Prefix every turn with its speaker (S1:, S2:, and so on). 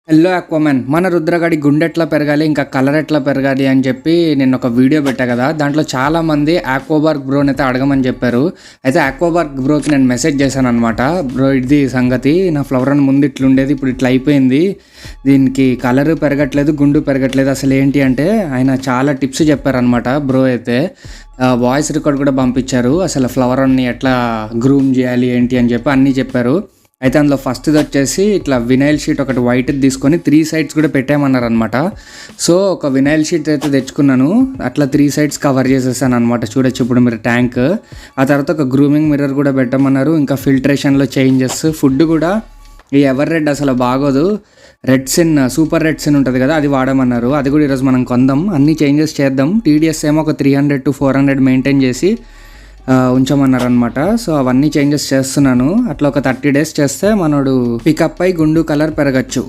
S1: Hello అక్వామన్, మన రుద్రగాడి గుండె ఎట్లా పెరగాలి, ఇంకా కలర్ ఎట్లా పెరగాలి అని చెప్పి నేను ఒక వీడియో పెట్టా కదా. దాంట్లో చాలామంది ఆక్వాబార్గ్ బ్రోని అయితే అడగమని చెప్పారు. అయితే ఆక్వాబార్గ్ బ్రోకి నేను మెసేజ్ చేశాను అనమాట. బ్రో, ఇది సంగతి, నా ఫ్లవర్ అని ముందు ఇట్లుండేది, ఇప్పుడు ఇట్లా అయిపోయింది, దీనికి కలర్ పెరగట్లేదు, గుండు పెరగట్లేదు, అసలు ఏంటి అంటే ఆయన చాలా టిప్స్ చెప్పారనమాట. బ్రో అయితే వాయిస్ రికార్డ్ కూడా పంపించారు, అసలు ఫ్లవర్ అన్ని ఎట్లా గ్రూమ్ చేయాలి ఏంటి అని చెప్పి అన్నీ చెప్పారు. అయితే అందులో ఫస్ట్ది వచ్చేసి ఇట్లా వినైల్ షీట్ ఒకటి వైట్ తీసుకొని 3 సైడ్స్ కూడా పెట్టామన్నారు అనమాట. సో ఒక వినైల్ షీట్ అయితే తెచ్చుకున్నాను, అట్లా 3 సైడ్స్ కవర్ చేసేసాను అనమాట. చూడొచ్చు ఇప్పుడు మీరు ట్యాంక్. ఆ తర్వాత ఒక గ్రూమింగ్ మిర్రర్ కూడా పెట్టమన్నారు. ఇంకా ఫిల్టరేషన్లో చేంజెస్, ఫుడ్ కూడా ఈ ఎవర్ రెడ్ అసలు బాగోదు, red sin, super red sin ఉంటుంది కదా, అది వాడమన్నారు. అది కూడా ఈరోజు మనం కొందాం, అన్ని చేంజెస్ చేద్దాం. టీడీఎస్ ఏమో ఒక 300 to 400 మెయింటైన్ చేసి ఉంచమన్నారనమాట. సో అవన్నీ చేంజెస్ చేస్తున్నాను. అట్లా ఒక 30 days చేస్తే మనోడు పికప్ అయి గుండు కలర్ పెరగచ్చు.